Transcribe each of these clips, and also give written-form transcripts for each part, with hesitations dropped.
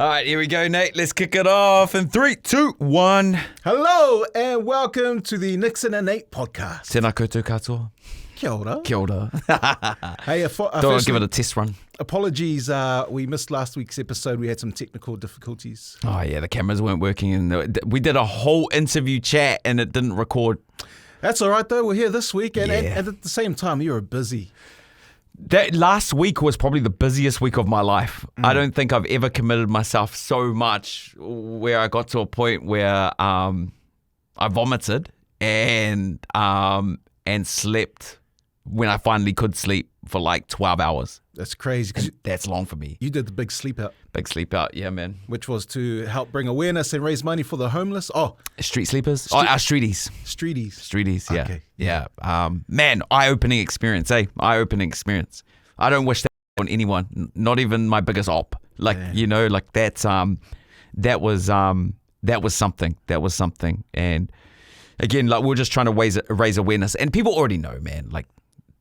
All right, here we go, Nate. Let's kick it off in 3, 2, 1. Hello and welcome to the Nickson and Nate podcast. Tēnā koutou katoa. Kia ora. Kia ora. Hey, Don't give it a test run. Apologies, we missed last week's episode. We had some technical difficulties. Oh, yeah, the cameras weren't working. And we did a whole interview chat and it didn't record. That's all right, though. We're here this week. And, Yeah. and at the same time, you were busy. That last week was probably the busiest week of my life. I don't think I've ever committed myself so much where I got to a point where I vomited and slept when I finally could sleep for like 12 hours. That's crazy. 'Cause That's long for me. you did the big sleep out, Big sleep out, yeah, man. which was to help bring awareness and raise money for the homeless. Oh, Street sleepers? Our streeties. streeties. Streeties, yeah. Okay. Yeah. Man, eye-opening experience, eh? Eye-opening experience. I don't wish that on anyone, not even my biggest op. Like, Yeah. you know, like that was something. That was something. And again, like we're just trying to raise awareness. And people already know, man, like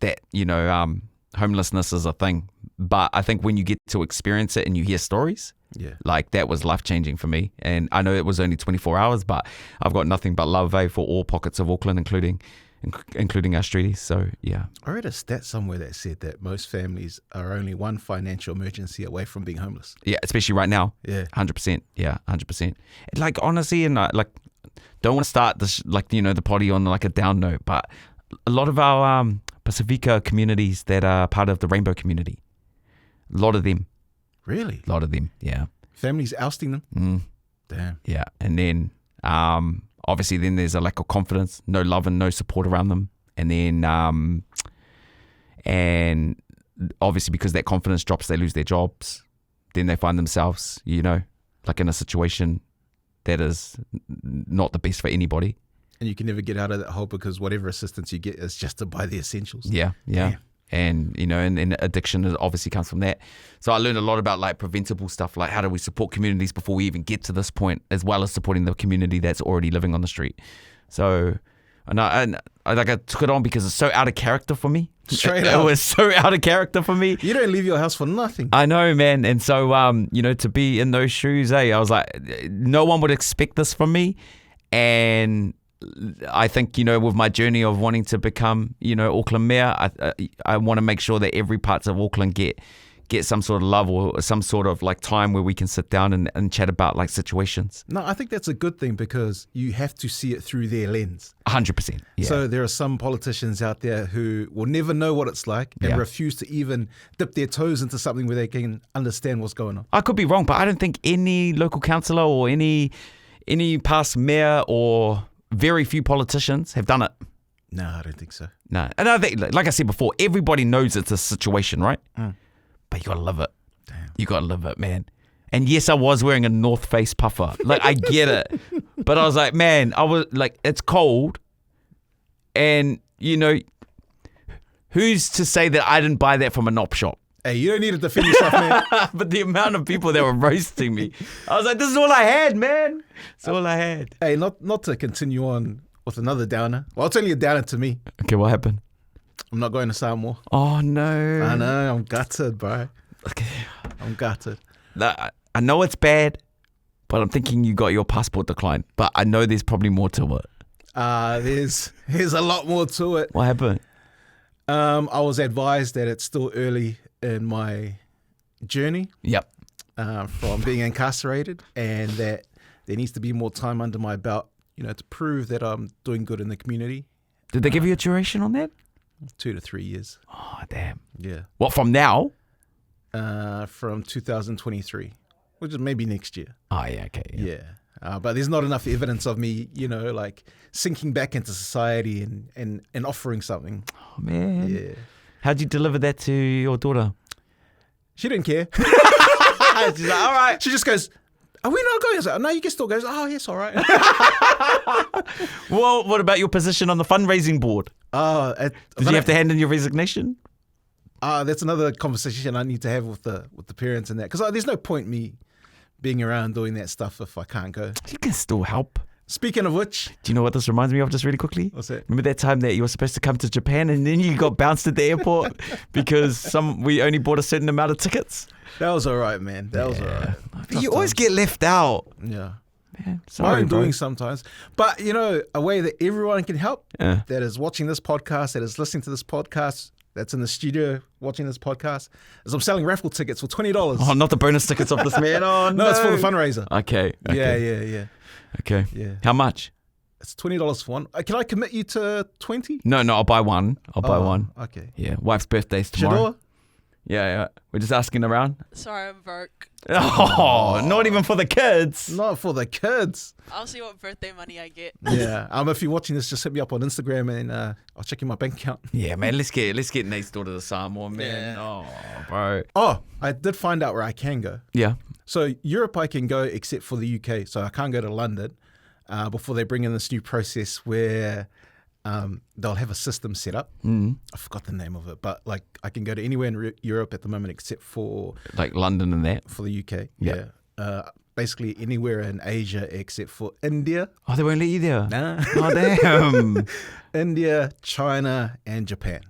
that, you know, homelessness is a thing. But I think when you get to experience it and you hear stories, Yeah. like that was life-changing for me. And I know it was only 24 hours, but I've got nothing but love for all pockets of Auckland, including our streeties. So, yeah. I read a stat somewhere that said that most families are only one financial emergency away from being homeless. Yeah, especially right now. Yeah. 100%. Yeah, 100%. Like, honestly, and like, don't want to start this, like, you know, the potty on like a down note, but a lot of our Pacifica communities that are part of the rainbow community, a lot of them, Really? yeah. Families ousting them? Damn. Yeah, and then obviously then there's a lack of confidence, no love and no support around them, and then and obviously because that confidence drops, they lose their jobs. Then they find themselves, you know, like in a situation that is not the best for anybody. And you can never get out of that hole because whatever assistance you get is just to buy the essentials. Yeah. Damn. And, you know, and addiction obviously comes from that. So I learned a lot about like preventable stuff, like how do we support communities before we even get to this point, as well as supporting the community that's already living on the street. So, and I took it on because it's so out of character for me. Straight It up. was so out of character for me. You don't leave your house for nothing. I know, man. And so, you know, to be in those shoes, I was like, no one would expect this from me. And I think, you know, with my journey of wanting to become, you know, Auckland mayor, I want to make sure that every parts of Auckland get some sort of love or some sort of like time where we can sit down and chat about like situations. No, I think that's a good thing because you have to see it through their lens. 100%. Yeah. So there are some politicians out there who will never know what it's like and Yeah. refuse to even dip their toes into something where they can understand what's going on. I could be wrong, but I don't think any local councillor or any past mayor or very few politicians have done it. No, I don't think so. No. And I think, like I said before, everybody knows it's a situation, right? But you got to live it. Damn. You got to live it, man. And yes, I was wearing a North Face puffer. Like, I get it. But I was like, man, I was like, it's cold. And, you know, who's to say that I didn't buy that from an op shop? Hey, you don't need to defend yourself, man. But the amount of people that were roasting me, I was like, this is all I had, man. It's all I had. Hey, not to continue on with another downer. Well, it's only a downer to me. Okay, what happened? I'm not going to Samoa. Oh, no. I know, I'm gutted, bro. Okay. I'm gutted. I know it's bad, but I'm thinking you got your passport declined. But I know there's probably more to it. There's a lot more to it. What happened? I was advised that it's still early in my journey Yep. from being incarcerated and that there needs to be more time under my belt, you know, to prove that I'm doing good in the community. Did they give you a duration on that? 2 to 3 years. Oh, damn. Yeah. What, from now? From 2023, which is maybe next year. Oh, yeah, okay. Yeah. But there's not enough evidence of me, you know, like sinking back into society and offering something. Oh, man. Yeah. How'd you deliver that to your daughter? She didn't care. She's like, all right. She just goes, are we not going? I was like, no, you can still go. Oh, yes, all right. Well, what about your position on the fundraising board? Did you have to hand in your resignation? That's another conversation I need to have with the parents and that. Because there's no point me being around doing that stuff if I can't go. You can still help. Speaking of which, Do you know what this reminds me of just really quickly? What's that? Remember that time that you were supposed to come to Japan and then you got bounced at the airport because we only bought a certain amount of tickets? that was all right, man. That was all right. You always get left out. Yeah. Man, My sorry, own bro. doing sometimes. But, a way that everyone can help Yeah. that is watching this podcast, that is listening to this podcast, that's in the studio watching this podcast, is I'm selling raffle tickets for $20. Oh, not the bonus tickets of this man. Oh, no. No, it's for the fundraiser. Okay. Yeah. Okay. Yeah. How much? It's $20 for one. Can I commit you to 20? No, I'll buy one. I'll buy one. Okay. Yeah. Wife's birthday's tomorrow. Shador? Yeah. We're just asking around. Sorry, I'm broke. Oh, not even for the kids. Not for the kids. I'll see what birthday money I get. Yeah. If you're watching this, just hit me up on Instagram and I'll check in my bank account. Yeah, man. Let's get Nate's daughter to Samoa, man. Yeah. Oh, bro. Oh, I did find out where I can go. Yeah. So Europe I can go except for the UK. So I can't go to London before they bring in this new process where they'll have a system set up. I forgot the name of it, but like I can go to anywhere in Europe at the moment except for Like London and that. the UK. Yeah. Basically anywhere in Asia except for India. Oh, they won't let you there. Nah. Oh, damn. India, China, and Japan.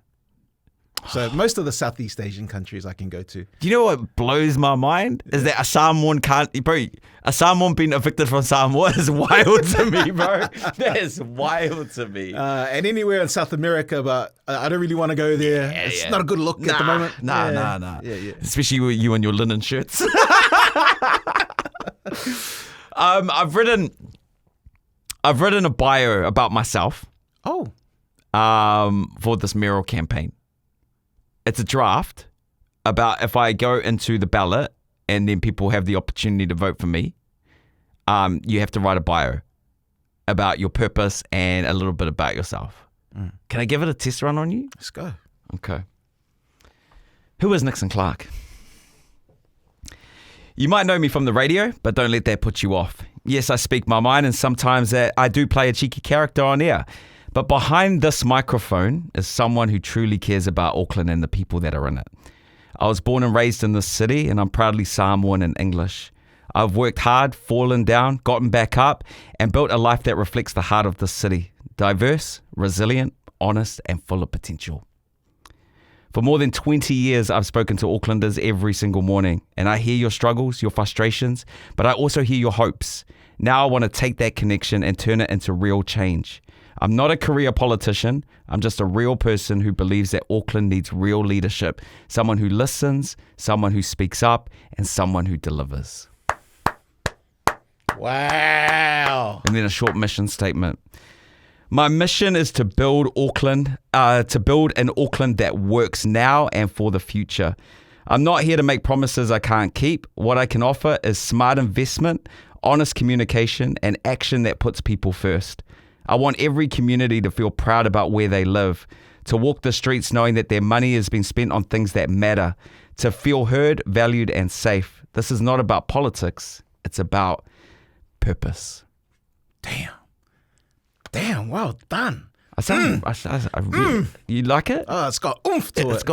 So most of the Southeast Asian countries I can go to. Do you know what blows my mind? Is that a Samoan can't, bro, a Samoan being evicted from Samoa is wild to me, bro. That is wild to me. And anywhere in South America, but I don't really want to go there. It's not a good look at the moment. Nah. Yeah. Especially with you and your linen shirts. I've written a bio about myself Oh, for this mayoral campaign. It's a draft about if I go into the ballot and then people have the opportunity to vote for me, you have to write a bio about your purpose and a little bit about yourself. Can I give it a test run on you? let's go. Okay. Who is Nickson Clark? You might know me from the radio, but don't let that put you off. Yes, I speak my mind, and sometimes I do play a cheeky character on air. But behind this microphone is someone who truly cares about Auckland and the people that are in it. I was born and raised in this city, and I'm proudly Samoan and English. I've worked hard, fallen down, gotten back up, and built a life that reflects the heart of this city. Diverse, resilient, honest, and full of potential. For more than 20 years, I've spoken to Aucklanders every single morning, and I hear your struggles, your frustrations, but I also hear your hopes. Now I want to take that connection and turn it into real change. I'm not a career politician. I'm just a real person who believes that Auckland needs real leadership, someone who listens, someone who speaks up, and someone who delivers. Wow. And then a short mission statement. My mission is to build Auckland, to build an Auckland that works now and for the future. I'm not here to make promises I can't keep. What I can offer is smart investment, honest communication, and action that puts people first. I want every community to feel proud about where they live, to walk the streets knowing that their money has been spent on things that matter, to feel heard, valued, and safe. This is not about politics. It's about purpose. Damn, well done. You like it? Oh, it's got oomph to it. It's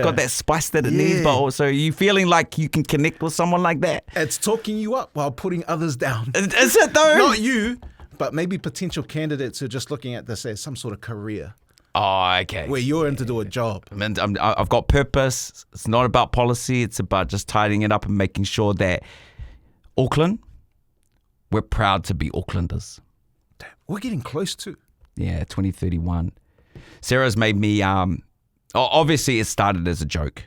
got that spice that it needs, but also you feeling like you can connect with someone like that. It's talking you up while putting others down. Is it though? Not you, but maybe potential candidates who are just looking at this as some sort of career Oh, okay. where you're in to do a job. I mean, I've got purpose. It's not about policy. It's about just tidying it up and making sure that Auckland, we're proud to be Aucklanders. We're getting close to. Yeah, 2031. Sarah's made me, obviously it started as a joke.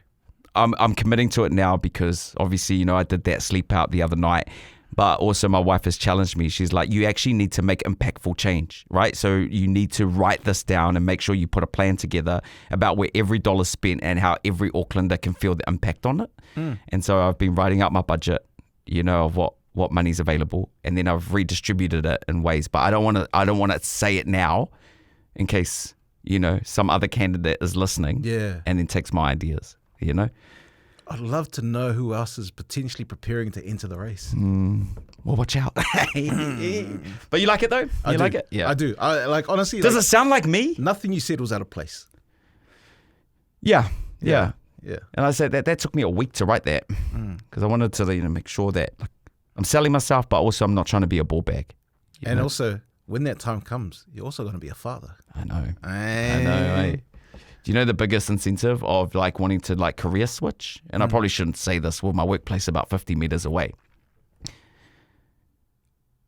I'm committing to it now because obviously, I did that sleep out the other night, but also my wife has challenged me. She's like, you actually need to make impactful change, right? So you need to write this down and make sure you put a plan together about where every dollar's spent and how every Aucklander can feel the impact on it. And so I've been writing out my budget, of what money's available, and then I've redistributed it in ways. But I don't want to say it now, in case some other candidate is listening, and then takes my ideas. I'd love to know who else is potentially preparing to enter the race. Well, watch out. But you like it though? You like it? Yeah, I do. I like honestly. Does it sound like me? Nothing you said was out of place. Yeah. Yeah. And I said that took me a week to write that because I wanted to make sure that I'm selling myself, but also I'm not trying to be a ball bag. And also, when that time comes, you're also going to be a father. I know. Mate. Do you know the biggest incentive of like wanting to like career switch? And I probably shouldn't say this with my workplace about 50 meters away.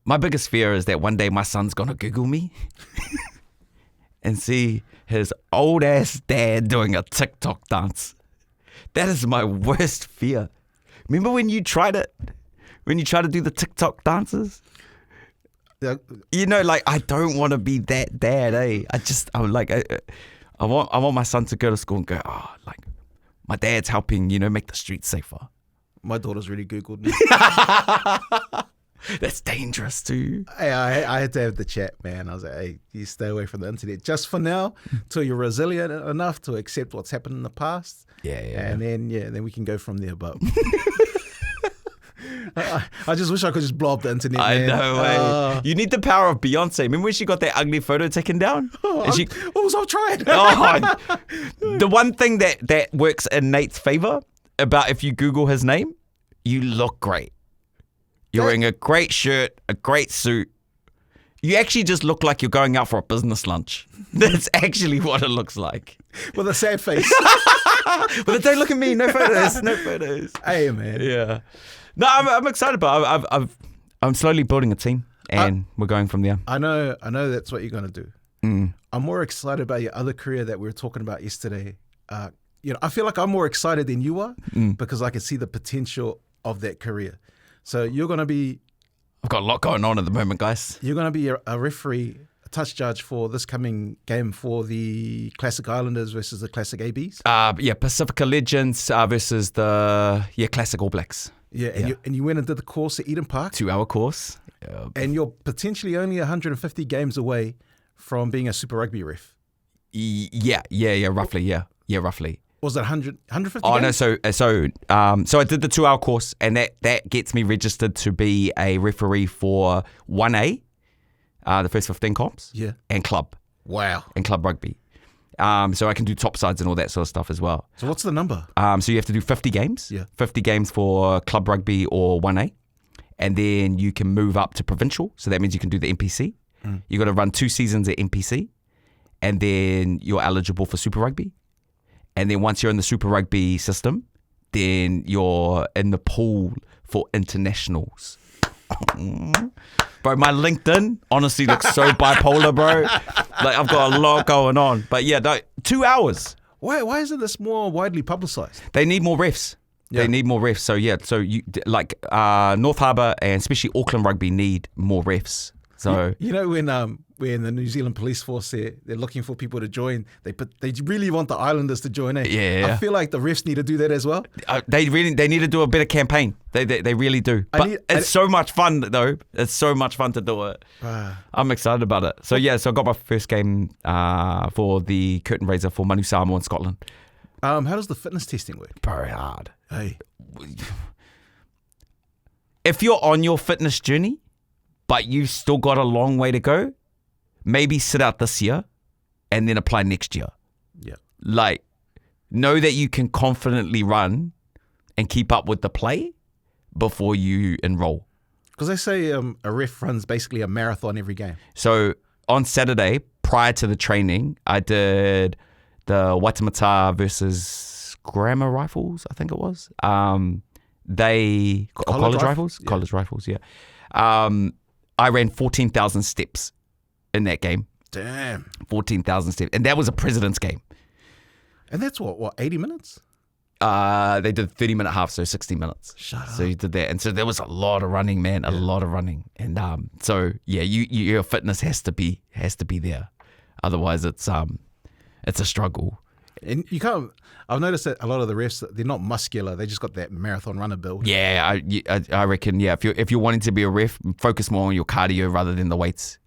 My biggest fear is that one day my son's going to Google me and see his old ass dad doing a TikTok dance. That is my worst fear. Remember when you tried it? When you try to do the TikTok dances? You know, like, I don't want to be that dad, eh? I want my son to go to school and go, oh, like, my dad's helping, make the streets safer. My daughter's really Googled me. That's dangerous too. Hey, I had to have the chat, man. I was like, hey, you stay away from the internet just for now, till you're resilient enough to accept what's happened in the past. Yeah. And then we can go from there. But I just wish I could just blow up the internet, I man. know, you need the power of Beyonce. Remember when she got that ugly photo taken down? What was I trying? The one thing that works in Nate's favor about if you Google his name, you look great. You're wearing a great shirt, a great suit. You actually just look like you're going out for a business lunch. That's actually what it looks like. With a sad face. But don't look at me. No photos. Hey, man. Yeah. No, I'm excited about it. I'm slowly building a team, and we're going from there. I know that's what you're going to do. I'm more excited about your other career that we were talking about yesterday. I feel like I'm more excited than you are because I can see the potential of that career. So you're going to be... I've got a lot going on at the moment, guys. You're going to be a referee, a touch judge for this coming game for the Classic Islanders versus the Classic ABs? Pacifica Legends versus the Classic All Blacks. Yeah, and you went and did the course at Eden Park. 2-hour course. Yeah. And you're potentially only 150 games away from being a Super Rugby ref. Yeah, roughly, yeah, roughly. Was it 150 Oh, games? no, so I did the 2-hour course, and that gets me registered to be a referee for 1A, the first 15 comps, and club. Wow. And club rugby. So I can do top sides and all that sort of stuff as well. So what's the number? So you have to do 50 games. Yeah. 50 games for club rugby or 1A. And then you can move up to provincial. So that means you can do the NPC. You got to run 2 seasons at NPC. And then you're eligible for Super Rugby. And then once you're in the Super Rugby system, then you're in the pool for internationals. Bro, my LinkedIn honestly looks so bipolar, bro. Like, I've got a lot going on. But yeah, 2 hours. Why isn't this more widely publicized? They need more refs. Yeah. They need more refs. So yeah, you like North Harbour and especially Auckland Rugby need more refs. So when the New Zealand Police Force they're looking for people to join, they really want the Islanders to join. Yeah. I feel like the refs need to do that as well. They need to do a better campaign. They really do. But it's so much fun though. It's so much fun to do it. I'm excited about it. So yeah, so I got my first game for the curtain raiser for Manu Samoa in Scotland. How does the fitness testing work? Very hard. Hey, if you're on your fitness journey, but you've still got a long way to go, maybe sit out this year and then apply next year. Yeah. Like, know that you can confidently run and keep up with the play before you enroll. Because they say a ref runs basically a marathon every game. So on Saturday, prior to the training, I did the Waitemata versus Grammar Rifles, I think it was. College Rifles? Yeah. College Rifles, yeah. I ran 14,000 steps in that game. Damn. 14,000 steps. And that was a president's game. And that's what 80 minutes? They did 30-minute half, so 60 minutes. Shut up. So you did that. And so there was a lot of running, man, a lot of running. And so, yeah, your fitness has to be there. Otherwise, it's a struggle. And you can't. I've noticed that a lot of the refs, they're not muscular. They just got that marathon runner build. Yeah, I reckon. Yeah, if you're wanting to be a ref, focus more on your cardio rather than the weights.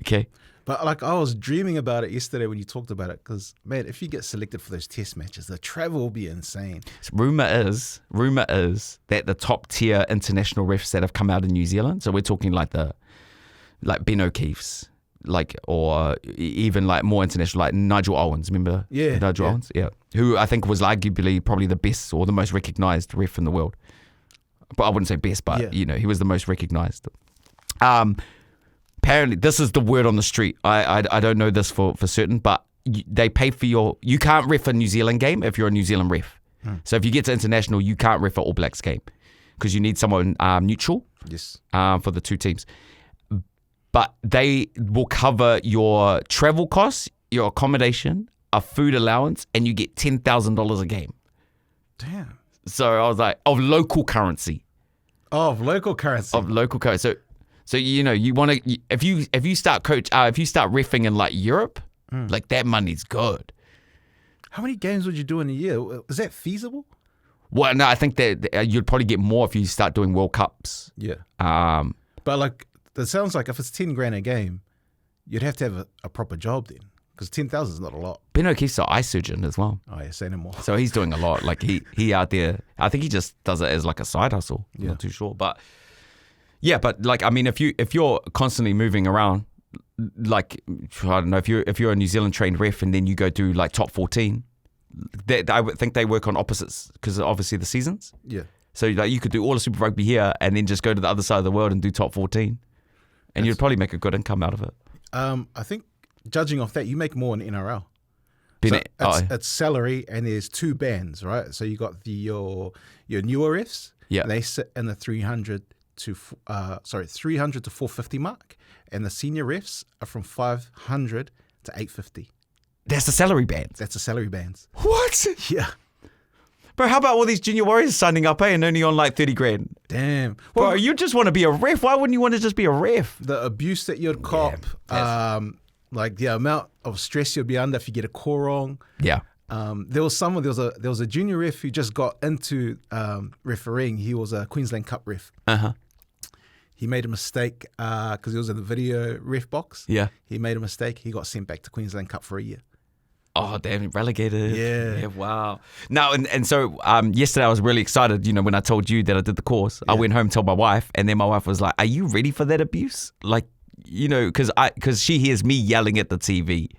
Okay. But like I was dreaming about it yesterday when you talked about it, because man, if you get selected for those test matches, the travel will be insane. Rumor is that the top tier international refs that have come out in New Zealand. So we're talking like Ben O'Keefe's. Or even like more international, like Nigel Owens, remember? Yeah. Nigel Owens, yeah. Who I think was arguably probably the best or the most recognised ref in the world. But I wouldn't say best, but he was the most recognised. apparently this is the word on the street. I don't know this for certain, but they pay for you can't ref a New Zealand game if you're a New Zealand ref. So if you get to international, you can't ref a All Blacks game because you need someone neutral. Yes. For the two teams. But they will cover your travel costs, your accommodation, a food allowance, and you get $10,000 a game. Damn. So I was like, of local currency. Oh, of local currency. Of local currency. So you know, you want to if you start reffing in like Europe, like that money's good. How many games would you do in a year? Is that feasible? Well, no, I think that you'd probably get more if you start doing World Cups. Yeah. But like, that sounds like if it's 10 grand a game, you'd have to have a proper job then, because 10,000 is not a lot. Ben O'Keefe's an eye surgeon as well. Oh yeah, say no more. So he's doing a lot. Like he out there. I think he just does it as like a side hustle. I'm not too sure, but yeah. But like, I mean, if you're constantly moving around, like I don't know, if you're a New Zealand trained ref and then you go do like top 14, I would think they work on opposites because obviously the seasons. Yeah. So like you could do all the Super Rugby here and then just go to the other side of the world and do top 14. And you'd probably make a good income out of it. I think judging off that, you make more in NRL. It's salary, and there's two bands, right? So you got your newer refs. Yeah. And they sit in the 300 to 450 mark, and the senior refs are from 500 to 850. That's the salary bands. That's the salary bands. What? Yeah. Bro, how about all these junior warriors signing up, and only on like 30 grand? Damn. Bro, you just want to be a ref. Why wouldn't you want to just be a ref? The abuse that you'd cop, like the amount of stress you'd be under if you get a call wrong. Yeah. There was a junior ref who just got into refereeing. He was a Queensland Cup ref. He made a mistake because he was in the video ref box. Yeah. He made a mistake. He got sent back to Queensland Cup for a year. Oh, damn, relegated. Yeah. Wow. Now, and so yesterday I was really excited, you know, when I told you that I did the course. I went home, told my wife, and then my wife was like, are you ready for that abuse? Like, you know, because she hears me yelling at the TV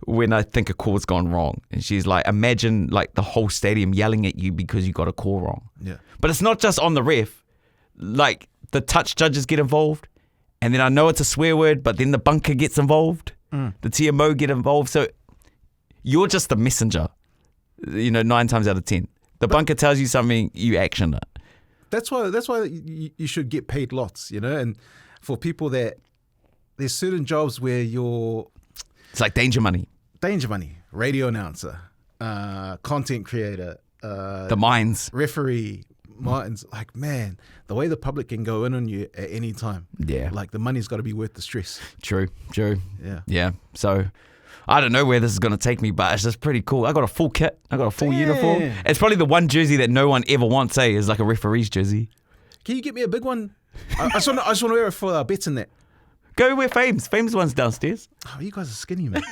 when I think a call's gone wrong. And she's like, imagine like the whole stadium yelling at you because you got a call wrong. Yeah. But it's not just on the ref. Like, the touch judges get involved, and then I know it's a swear word, but then the bunker gets involved. The TMO get involved. So you're just the messenger, you know, 9 times out of 10. The bunker tells you something, you action it. That's why you should get paid lots, you know. And for people that there's certain jobs where it's like danger money, radio announcer, content creator, the mines, referee, Martin's. Like, man, the way the public can go in on you at any time. Yeah. Like, the money's got to be worth the stress. True. Yeah. So I don't know where this is going to take me, but it's just pretty cool. I got a full kit. I got a full uniform. It's probably the one jersey that no one ever wants, is like a referee's jersey. Can you get me a big one? I just want to wear it for bets in that. Go wear Fame's. Fame's one's downstairs. Oh, you guys are skinny, man.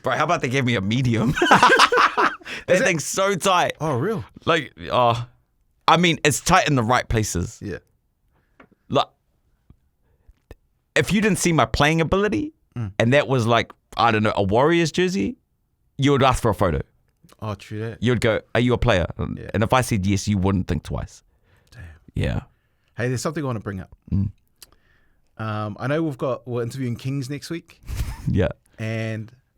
Bro, how about they give me a medium? That thing's so tight. Oh, real? Like, I mean, it's tight in the right places. Yeah. Like, if you didn't see my playing ability, and that was like, I don't know, a Warriors jersey, you would ask for a photo. Oh, true that. You'd go, are you a player? Yeah. And if I said yes, you wouldn't think twice. Damn. Yeah. Hey, there's something I want to bring up. I know we're interviewing Kings next week. Yeah.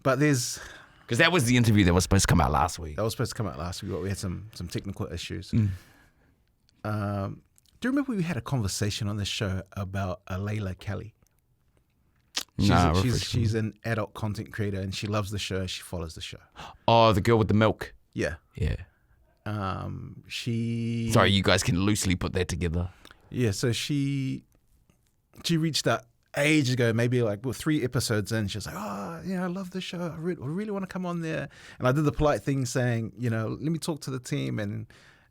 But there's... Because that was the interview that was supposed to come out last week. That was supposed to come out last week, but we had some technical issues. Do you remember we had a conversation on this show about Layla Kelly? She's an adult content creator, and she loves the show. She follows the show. Oh, the girl with the milk. Yeah. Yeah. Sorry, you guys can loosely put that together. Yeah, so she reached out ages ago, maybe like 3 episodes in. She was like, oh, I love the show. I really want to come on there. And I did the polite thing saying, let me talk to the team. And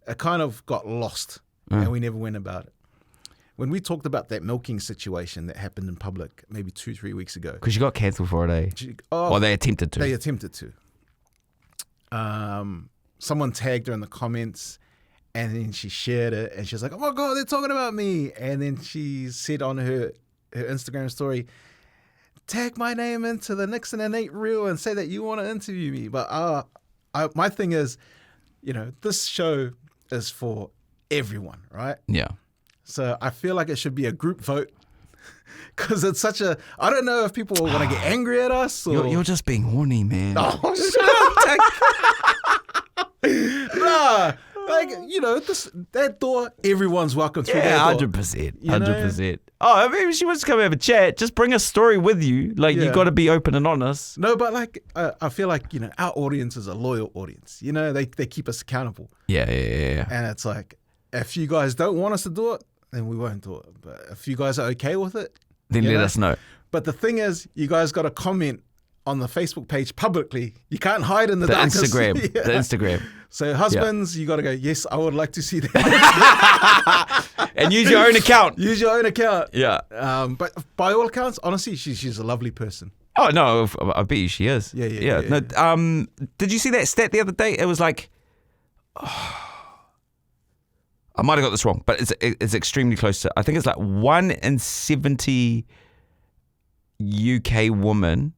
it kind of got lost, and we never went about it. When we talked about that milking situation that happened in public maybe 2-3 weeks ago. Because you got cancelled for it, eh? Or they attempted to. They attempted to. Someone tagged her in the comments, and then she shared it, and she was like, oh my God, they're talking about me. And then she said on her Instagram story, tag my name into the Nickson and 8 reel and say that you want to interview me. But my thing is, this show is for everyone, right? Yeah. So I feel like it should be a group vote Because it's such a... I don't know if people are going to get angry at us or... You're just being horny, man. Oh, shut up. Nah. Like, that door, everyone's welcome through that door. 100%. 100%. Oh, I mean, if she wants to come have a chat, just bring a story with you. Like, you got to be open and honest. No, but like, I feel like, our audience is a loyal audience. They keep us accountable. Yeah. And it's like, if you guys don't want us to do it, then we won't do it. But if you guys are okay with it, then let us know. But the thing is, you guys got to comment on the Facebook page publicly. You can't hide in the darkness. Instagram. The Instagram. So husbands, you got to go, yes, I would like to see that. And use your own account. Use your own account. Yeah. But by all accounts, honestly, she's a lovely person. Oh, no, I bet you she is. Yeah. No, did you see that stat the other day? It was like... I might have got this wrong, but it's extremely close to... I think it's like 1 in 70 UK women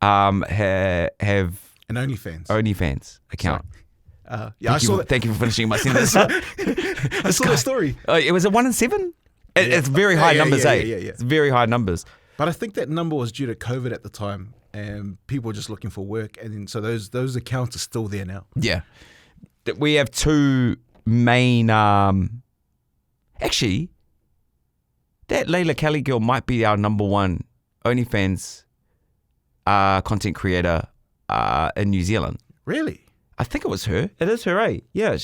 have... An OnlyFans account. Thank you for finishing my sentence. I saw the story. It was a 1 in 7? It's very high numbers, yeah. It's very high numbers. But I think that number was due to COVID at the time, and people were just looking for work, and then, so those accounts are still there now. Yeah. We have 2 main... actually, that Layla Kelly girl might be our number 1 OnlyFans content creator in New Zealand. Really? I think it was her. It is her, eh? Yeah.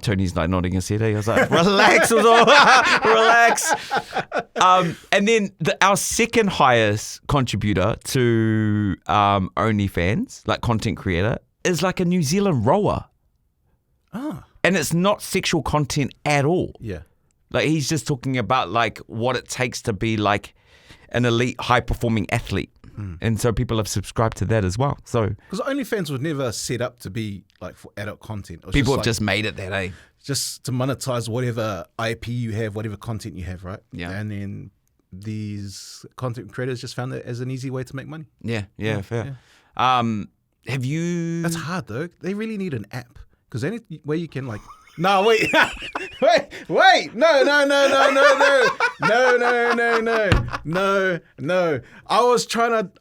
Tony's like nodding his head. I was like, relax, relax. And then our second highest contributor to OnlyFans, like content creator, is like a New Zealand rower. Ah. And it's not sexual content at all. Yeah. Like he's just talking about like what it takes to be like an elite, high-performing athlete. And so people have subscribed to that as well. So because OnlyFans was never set up to be like for adult content. People have just made it that, eh? Just to monetize whatever IP you have, whatever content you have, right? Yeah. And then these content creators just found it as an easy way to make money. Yeah, fair. Yeah. Have you... That's hard though. They really need an app because any way you can like... No, wait. wait. No. I was trying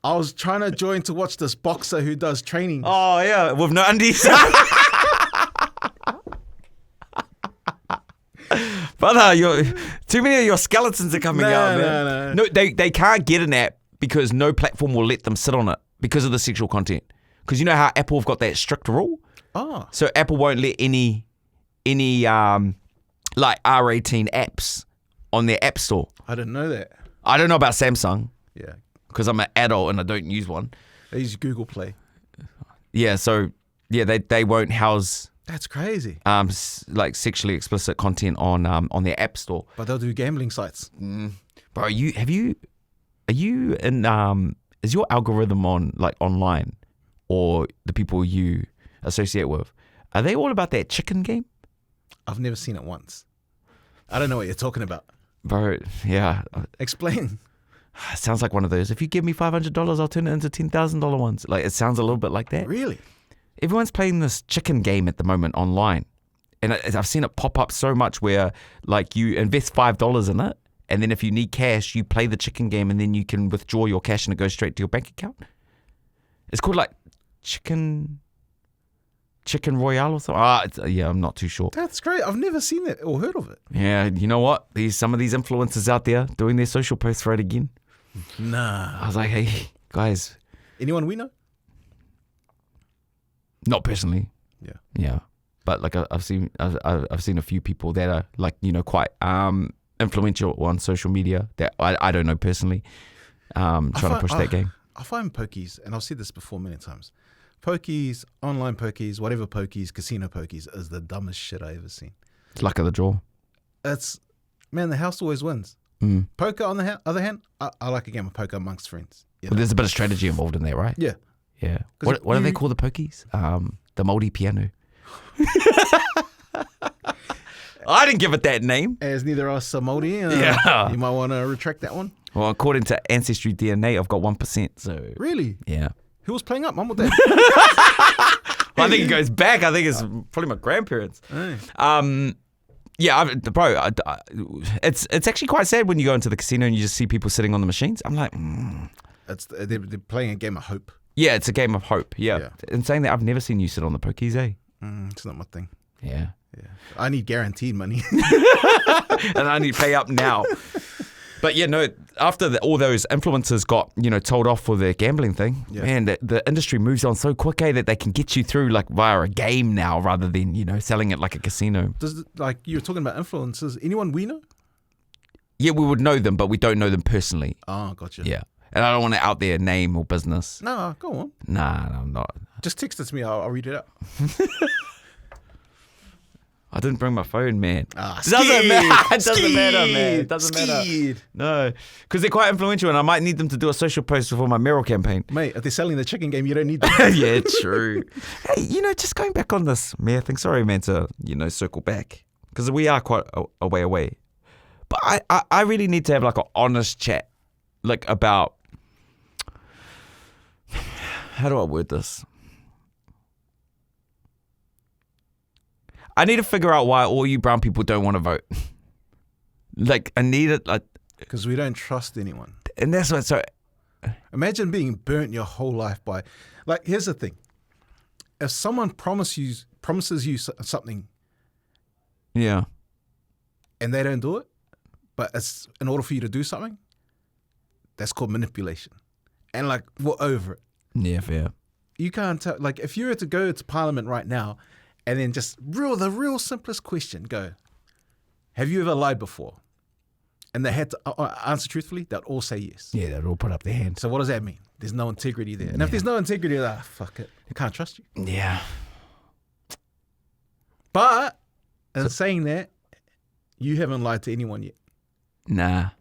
to join to watch this boxer who does training. Oh yeah, with no undies. Brother, too many of your skeletons are coming out, man. No, they can't get an app because no platform will let them sit on it because of the sexual content. Because you know how Apple have got that strict rule? Oh. So Apple won't let any like R18 apps on their app store. I didn't know that. I don't know about Samsung. Yeah. Because I'm an adult and I don't use one. They use Google Play. Yeah, so yeah, they won't house That's crazy. like sexually explicit content on their app store. But they'll do gambling sites. Bro, are you in is your algorithm on like online or the people you associate with, are they all about that chicken game? I've never seen it once. I don't know what you're talking about. Bro, yeah. Explain. It sounds like one of those. If you give me $500, I'll turn it into $10,000 ones. Like it sounds a little bit like that. Really? Everyone's playing this chicken game at the moment online. And I've seen it pop up so much where like you invest $5 in it. And then if you need cash, you play the chicken game and then you can withdraw your cash and it goes straight to your bank account. It's called like Chicken Royale or something. Yeah, I'm not too sure. That's great. I've never seen it or heard of it. Yeah, you know what? Some of these influencers out there doing their social posts for it again. Nah. I was like, hey, guys. Anyone we know? Not personally. Yeah. Yeah. But like I've seen a few people that are like, quite influential on social media that I don't know personally. Trying to push that game. I find pokies, and I've said this before many times, pokies, online pokies, whatever pokies, casino pokies is the dumbest shit I ever seen. It's luck of the draw. Man, the house always wins. Poker, on the other hand, I like a game of poker amongst friends. Well, there's a bit of strategy involved in there, right? Yeah. Yeah. What do they call the pokies? The Māori piano. I didn't give it that name. As neither are Samoa. Yeah. You might want to retract that one. Well, according to Ancestry DNA, I've got 1%. So really? Yeah. Who was playing up, mum or dad? I think it goes back. I think it's probably my grandparents. Hey. Yeah, it's actually quite sad when you go into the casino and you just see people sitting on the machines. I'm like, They're playing a game of hope. yeah, it's a game of hope. Yeah. Yeah. In saying that, I've never seen you sit on the pokies, eh? It's not my thing. Yeah. Yeah, I need guaranteed money. And I need to pay up now. But yeah, no, after all those influencers got, told off for their gambling thing, man, the industry moves on so quick, that they can get you through like via a game now rather than, selling it like a casino. Like you were talking about influencers, anyone we know? Yeah, we would know them, but we don't know them personally. Oh, gotcha. Yeah. And I don't want to out their name or business. No, go on. Nah, no, I'm not. Just text it to me. I'll read it out. I didn't bring my phone, man. Doesn't matter. It doesn't matter, man. It doesn't matter. Scared. No, because they're quite influential, and I might need them to do a social post for my Merrill campaign. Mate, if they're selling the chicken game, you don't need them. Yeah, true. Hey, just going back on this mayor thing. Sorry, man, to circle back because we are quite a way away. But I really need to have like an honest chat, like about how do I word this? I need to figure out why all you brown people don't want to vote. Like, I need it. Because we don't trust anyone. And that's what, so. Imagine being burnt your whole life by, like, here's the thing. If someone promises you something. Yeah. And they don't do it, but it's in order for you to do something, that's called manipulation. And like, we're over it. Yeah, fair. You can't tell, like, if you were to go to Parliament right now and then just the real simplest question, go, have you ever lied before? And they had to answer truthfully, they'd all say yes. Yeah, they'd all put up their hand. So what does that mean? There's no integrity there. And if there's no integrity, fuck it. I can't trust you. Yeah. But in saying that, you haven't lied to anyone yet. Nah.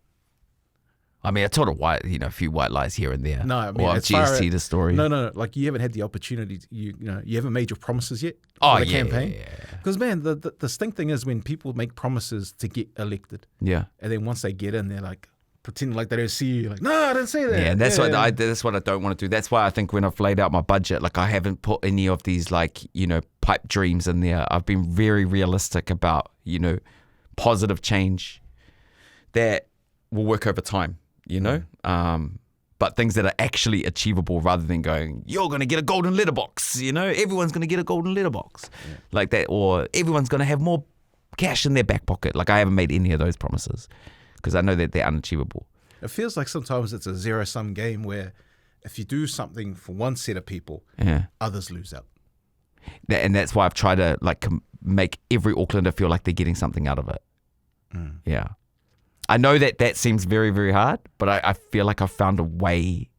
I mean, I told a few white lies here and there. No, I mean, or GST the story. No. Like, you haven't had the opportunity. You haven't made your promises yet for the campaign. Yeah. Because, man, the stink thing is when people make promises to get elected. Yeah. And then once they get in, they're like, pretending like they don't see you. Like, no, I didn't say that. Yeah, and that's what I don't want to do. That's why I think when I've laid out my budget, like I haven't put any of these pipe dreams in there. I've been very realistic about, positive change that will work over time, but things that are actually achievable rather than going, you're going to get a golden letterbox, everyone's going to get a golden letterbox like that, or everyone's going to have more cash in their back pocket. Like I haven't made any of those promises because I know that they're unachievable. It feels like sometimes it's a zero-sum game where if you do something for one set of people, others lose out. And that's why I've tried to make every Aucklander feel like they're getting something out of it. Yeah. I know that seems very, very hard, but I feel like I've found a way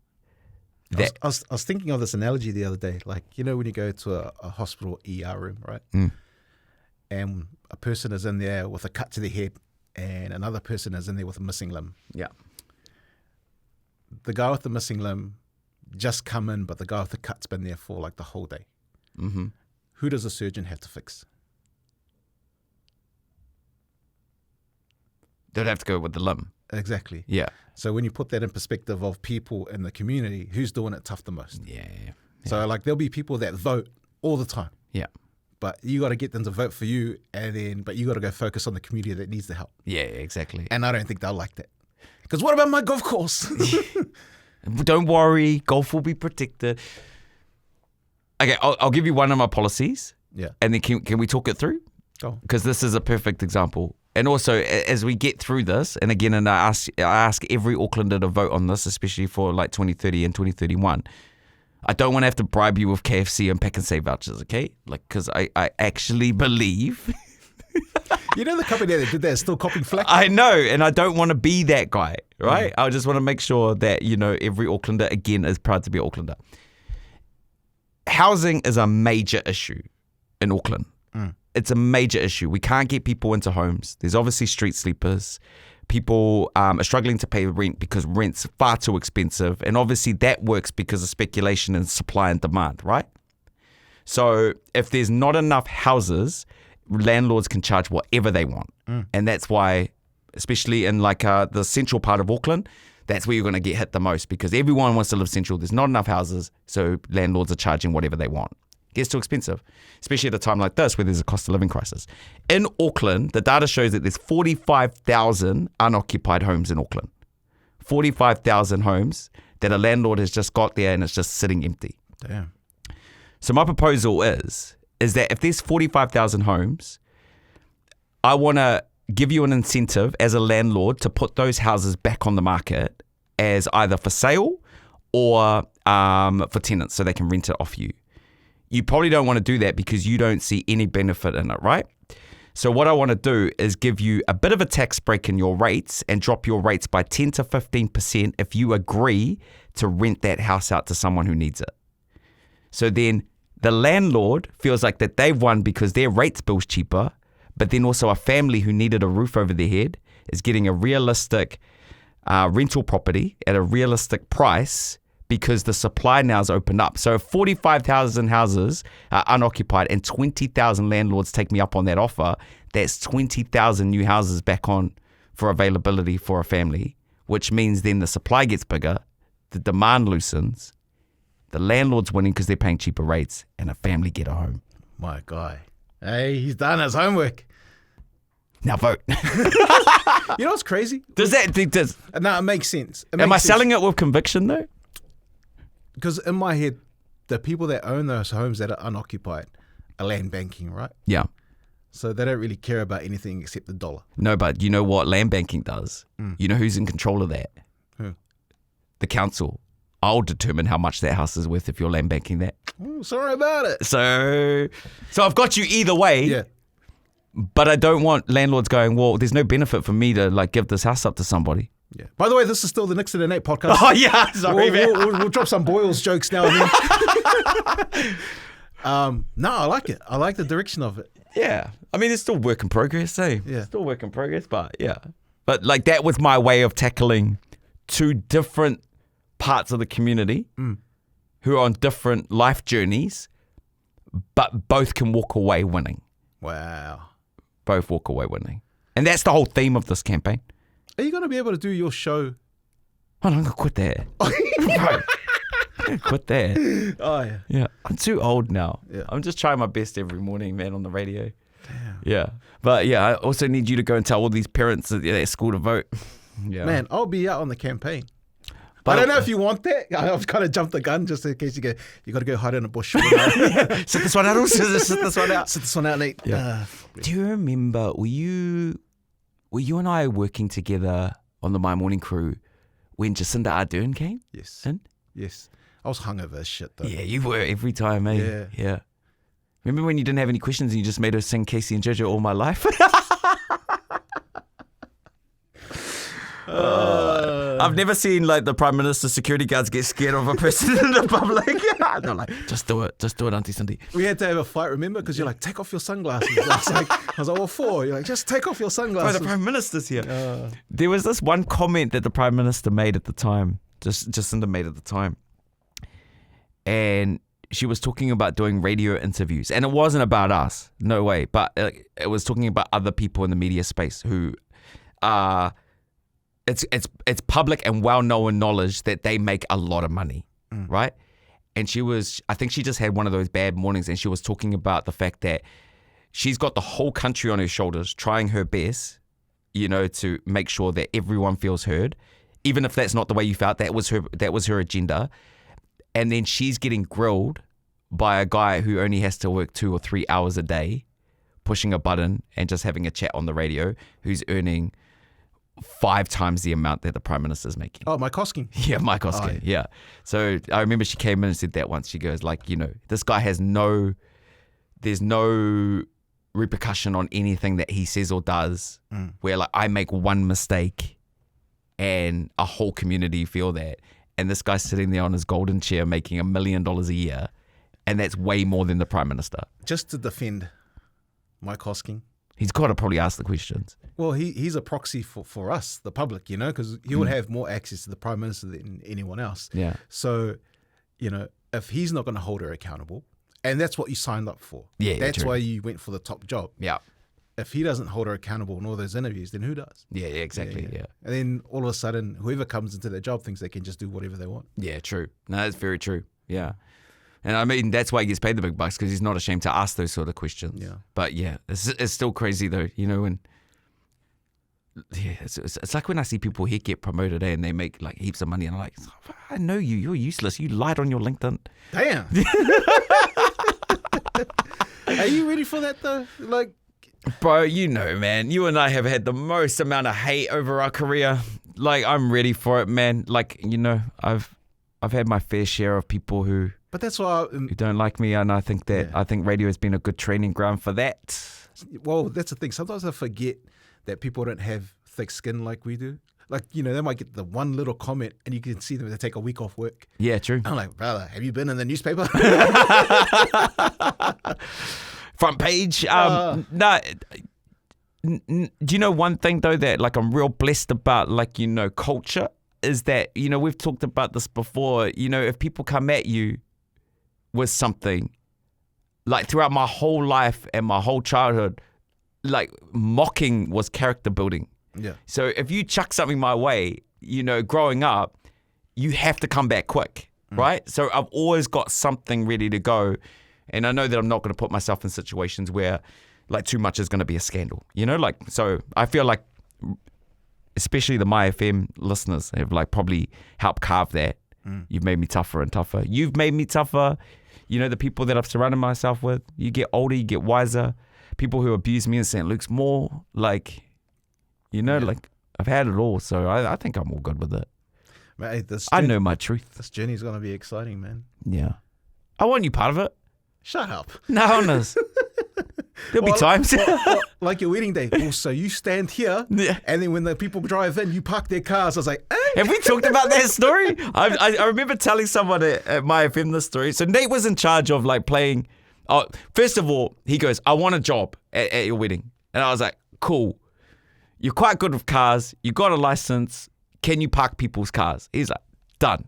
that... I was thinking of this analogy the other day. Like, when you go to a hospital ER room, right? And a person is in there with a cut to their head and another person is in there with a missing limb. Yeah. The guy with the missing limb just come in, but the guy with the cut's been there for like the whole day. Mm-hmm. Who does the surgeon have to fix? They'd have to go with the limb. Exactly. Yeah. So when you put that in perspective of people in the community, who's doing it tough the most? Yeah. So there'll be people that vote all the time. Yeah. But you got to get them to vote for you, but you got to go focus on the community that needs the help. Yeah, exactly. And I don't think they'll like that. Because what about my golf course? Don't worry, golf will be protected. Okay, I'll give you one of my policies. Yeah. And then can we talk it through? Go. Because this is a perfect example. And also, as we get through this, and again, and I ask every Aucklander to vote on this, especially for like 2030 and 2031. I don't want to have to bribe you with KFC and Pack and Save vouchers, okay? Like, because I actually believe... The company that did that is still copying flack? I know, and I don't want to be that guy, right? I just want to make sure that, every Aucklander, again, is proud to be an Aucklander. Housing is a major issue in Auckland. It's a major issue. We can't get people into homes. There's obviously street sleepers. People are struggling to pay rent because rent's far too expensive. And obviously that works because of speculation and supply and demand, right? So if there's not enough houses, landlords can charge whatever they want. And that's why, especially in the central part of Auckland, that's where you're going to get hit the most because everyone wants to live central. There's not enough houses, so landlords are charging whatever they want. Gets too expensive, especially at a time like this where there's a cost of living crisis. In Auckland, the data shows that there's 45,000 unoccupied homes in Auckland. 45,000 homes that a landlord has just got there and it's just sitting empty. Damn. So my proposal is that if there's 45,000 homes, I want to give you an incentive as a landlord to put those houses back on the market as either for sale or for tenants so they can rent it off you. You probably don't want to do that because you don't see any benefit in it, right? So what I want to do is give you a bit of a tax break in your rates and drop your rates by 10 to 15% if you agree to rent that house out to someone who needs it. So then the landlord feels like that they've won because their rates bill's cheaper, but then also a family who needed a roof over their head is getting a realistic rental property at a realistic price because the supply now is opened up. So if 45,000 houses are unoccupied and 20,000 landlords take me up on that offer, that's 20,000 new houses back on for availability for a family, which means then the supply gets bigger, the demand loosens, the landlord's winning because they're paying cheaper rates, and a family get a home. My guy. Hey, he's done his homework. Now vote. You know what's crazy? Does No, it makes sense. am I selling it with conviction though? Because in my head, the people that own those homes that are unoccupied are land banking, right? Yeah. So they don't really care about anything except the dollar. No, but you know what land banking does? You know who's in control of that? Who? The council. I'll determine how much that house is worth if you're land banking that. Oh, sorry about it. So I've got you either way. Yeah. But I don't want landlords going, well, there's no benefit for me to like give this house up to somebody. Yeah. By the way, this is still the Nickson and Nate podcast. Oh yeah, sorry, man. We'll drop some Boyles jokes now and then. No, I like it. I like the direction of it. Yeah. I mean, it's still work in progress, eh? Yeah. Still work in progress, but yeah. But like that was my way of tackling two different parts of the community who are on different life journeys, but both can walk away winning. Wow. Both walk away winning. And that's the whole theme of this campaign. Are you going to be able to do your show? Oh, I'm going to quit that. Bro, I'm going to quit that. Oh, yeah. Yeah. I'm too old now. Yeah. I'm just trying my best every morning, man, on the radio. Damn. Yeah. But yeah, I also need you to go and tell all these parents at school to vote. Yeah. Man, I'll be out on the campaign. But I don't know if you want that. I've kind of jumped the gun just in case you got to go hide in a bush. Sit this one out. Sit this one out. Sit this one out, Nate. Yeah. Do you remember, were you and I working together on the My Morning Crew when Jacinda Ardern came Yes. in? Yes. I was hungover as shit, though. Yeah, you were every time, eh? Yeah. Remember when you didn't have any questions and you just made her sing Casey and JoJo All My Life? I've never seen like the Prime Minister's security guards get scared of a person in the public. They're like, just do it, Auntie Cindy. We had to have a fight, remember? Because you're like, take off your sunglasses. I was like, what for? You're like, just take off your sunglasses. Bro, the Prime Minister's here. There was this one comment that the Prime Minister made at the time, Jacinda made at the time. And she was talking about doing radio interviews. And it wasn't about us, no way. But it was talking about other people in the media space who are... It's public and well-known knowledge that they make a lot of money, right? And I think she just had one of those bad mornings and she was talking about the fact that she's got the whole country on her shoulders trying her best, to make sure that everyone feels heard. Even if that's not the way you felt, that was her agenda. And then she's getting grilled by a guy who only has to work 2 or 3 hours a day, pushing a button and just having a chat on the radio, who's earning 5 times the amount that the Prime Minister's making. Oh, Mike Hosking. Yeah, Mike Hosking. Yeah. So I remember she came in and said that once. She goes like, this guy there's no repercussion on anything that he says or does where like I make one mistake and a whole community feel that. And this guy's sitting there on his golden chair making $1 million a year. And that's way more than the Prime Minister. Just to defend Mike Hosking. He's got to probably ask the questions. Well, he's a proxy for us, the public, because he would have more access to the Prime Minister than anyone else. Yeah. So, if he's not going to hold her accountable, and that's what you signed up for. Yeah, that's true. why you went for the top job. Yeah. If he doesn't hold her accountable in all those interviews, then who does? Yeah, exactly. Yeah. And then all of a sudden, whoever comes into their job thinks they can just do whatever they want. Yeah, true. No, that's very true. Yeah. And I mean, that's why he gets paid the big bucks, because he's not ashamed to ask those sort of questions. Yeah. But yeah, it's still crazy though, you know, and yeah, it's like when I see people here get promoted and they make like heaps of money, and I'm like, I know you're useless. You lied on your LinkedIn. Damn. Are you ready for that though? Like, bro, you know, man, you and I have had the most amount of hate over our career. Like, I'm ready for it, man. Like, you know, I've had my fair share of people who but that's why who don't like me, and I think radio has been a good training ground for that. well, that's the thing. Sometimes I forget that people don't have thick skin like we do. Like, you know, they might get the one little comment and you can see them, they take a week off work. Yeah, true. I'm like, brother, have you been in the newspaper? Front page. Do you know one thing though that like I'm real blessed about, like, you know, culture, is that, you know, we've talked about this before, you know, if people come at you with something, like throughout my whole life and my whole childhood, like mocking was character building. Yeah. So if you chuck something my way, you know, growing up, you have to come back quick, right? So I've always got something ready to go. And I know that I'm not going to put myself in situations where like too much is going to be a scandal, you know? Like, so I feel like especially the My FM listeners have like probably helped carve that. You've made me tougher and tougher. You've made me tougher. You know, the people that I've surrounded myself with, you get older, you get wiser. People who abuse me in St. Luke's more, like, you know, like I've had it all. So I think I'm all good with it. Mate, I know my truth. This journey's going to be exciting, man. Yeah. I want you part of it. Shut up. No, honest. There'll be times. Like your wedding day. Also, you stand here, and then when the people drive in, you park their cars. I was like, eh? Have we talked about that story? I remember telling someone at my FM this story. So Nate was in charge of like playing. First of all, he goes, I want a job at your wedding. And I was like, cool. You're quite good with cars. You got a license. Can you park people's cars? He's like, done.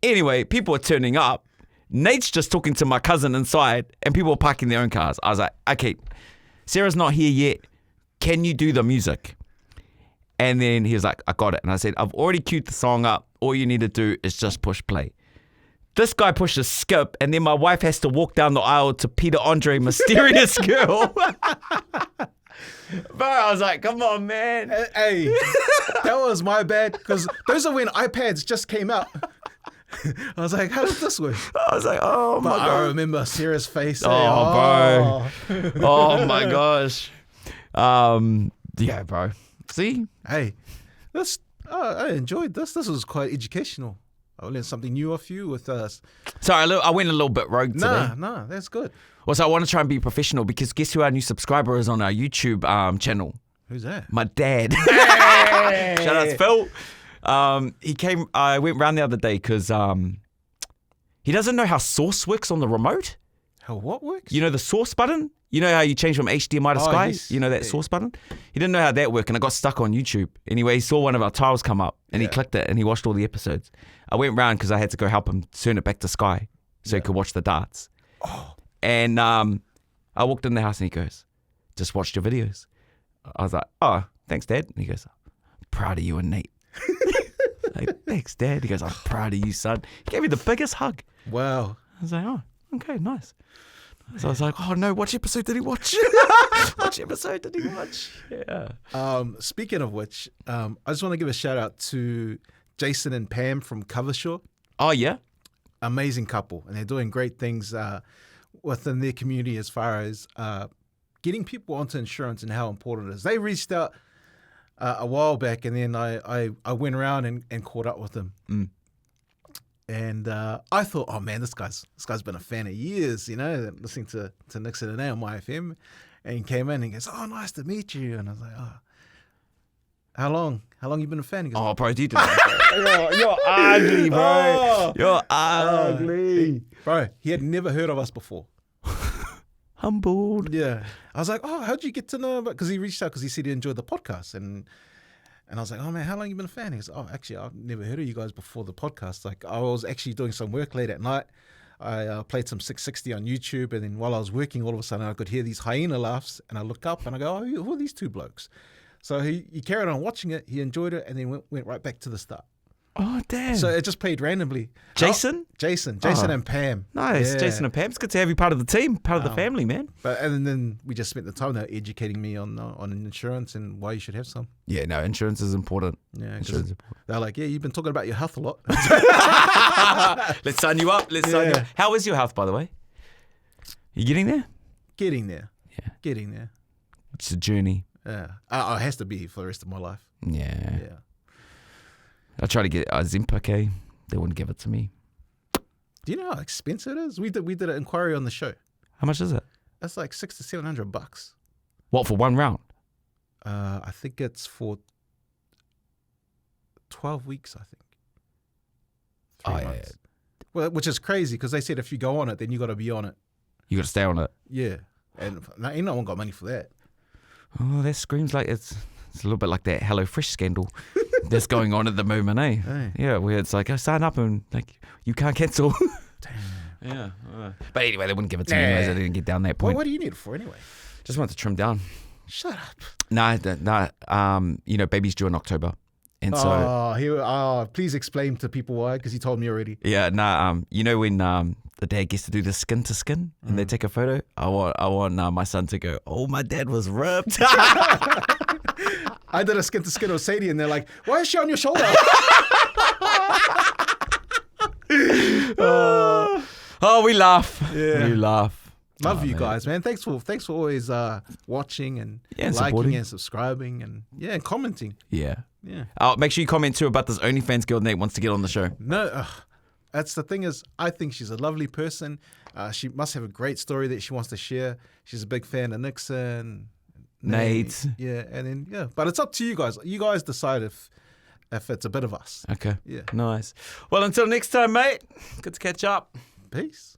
Anyway, people are turning up. Nate's just talking to my cousin inside and people are parking their own cars. I was like, okay, Sarah's not here yet. Can you do the music? And then he was like, I got it. And I said, I've already queued the song up. All you need to do is just push play. This guy pushes skip, and then my wife has to walk down the aisle to Peter Andre, Mysterious Girl. Bro, I was like, come on, man. Hey, that was my bad, because those are when iPads just came out. I was like, how does this work? I was like, oh my God. I remember Sarah's face. Oh, bro. Oh my gosh. Yeah, bro. See? Hey, I enjoyed this. This was quite educational. I learned something new off you with us. Sorry, I went a little bit rogue today. Nah, that's good. Also, I want to try and be professional, because guess who our new subscriber is on our YouTube channel? Who's that? My dad. Hey! Shout out to Phil. He came, I went round the other day because he doesn't know how Source works on the remote. How what works? You know the Source button? You know how you change from HDMI to Sky? Yes. You know that Source button? He didn't know how that worked, and I got stuck on YouTube. Anyway, he saw one of our tiles come up, and he clicked it, and he watched all the episodes. I went round because I had to go help him turn it back to Sky so he could watch the darts. And I walked in the house, and he goes, just watched your videos. I was like, oh, thanks, Dad. And he goes, proud of you and Nate. Like, thanks, Dad. He goes, I'm proud of you, son. He gave me the biggest hug. Wow. I was like, oh, okay, nice. So I was like, oh no, which episode did he watch? Which episode did he watch? Yeah. Speaking of which, I just want to give a shout out to Jason and Pam from Covershaw. Oh, yeah? Amazing couple. And they're doing great things within their community as far as getting people onto insurance and how important it is. They reached out a while back, and then I went around and caught up with them. And I thought, oh man, this guy's been a fan of years, you know, listening to Nickson and on my FM. And he came in and he goes, oh, nice to meet you. And I was like, oh, how long you been a fan? He goes, Oh, bro, you did that. You're ugly, bro. Oh. You're ugly. Bro, he had never heard of us before. Humbled. Yeah. I was like, oh, how'd you get to know about? Because he reached out because he said he enjoyed the podcast. And I was like, oh, man, how long you been a fan? He goes, oh, actually, I've never heard of you guys before the podcast. Like, I was actually doing some work late at night. I played some 660 on YouTube. And then while I was working, all of a sudden, I could hear these hyena laughs. And I look up and I go, oh, who are these two blokes? So he carried on watching it. He enjoyed it. And then went right back to the start. Oh, damn. So it just played randomly. Jason? Jason Oh. and Pam. Nice. Yeah. Jason and Pam. It's good to have you part of the team, part of the family, man. But and then we just spent the time there educating me on insurance and why you should have some. Yeah, no, insurance is important. Yeah, 'cause Insurance is important. they're like, yeah, you've been talking about your health a lot. Let's sign you up. Let's sign you up. How is your health, by the way? You getting there? Getting there. Yeah. Getting there. It's a journey. Yeah. It has to be for the rest of my life. Yeah. Yeah. I tried to get Zimpake. They wouldn't give it to me. Do you know how expensive it is? We did an inquiry on the show. How much is it? That's like $600 to $700. What, for one round? I think it's for 12 weeks. I think. 3 months. Well, which is crazy because they said if you go on it, then you got to be on it. You got to stay on it. Yeah, and ain't no one got money for that. Oh, that screams like it's a little bit like that HelloFresh scandal that's going on at the moment, eh? Hey. Yeah, where it's like, sign up and like you can't cancel. Damn. Yeah. But anyway, they wouldn't give it to me anyways. I didn't get down that Well, point. what do you need it for anyway? Just wanted to trim down. Shut up. No. Baby's due in October. And so, please explain to people why, because you told me already. yeah, when the dad gets to do the skin to skin and they take a photo, I want my son to go, oh, my dad was ripped. I did a skin to skin with Sadie, and they're like, why is she on your shoulder? Oh, we laugh. Yeah. We laugh. Love you man. guys, man. Thanks for always watching and and liking supporting. and subscribing and commenting. Yeah. Yeah. Make sure you comment too about this OnlyFans girl Nate wants to get on the show. No, that's the thing is, I think she's a lovely person. She must have a great story that she wants to share. She's a big fan of Nickson, Nate. Yeah, and then but it's up to you guys. You guys decide if it's a bit of us. Okay. Yeah. Nice. Well, until next time, mate. Good to catch up. Peace.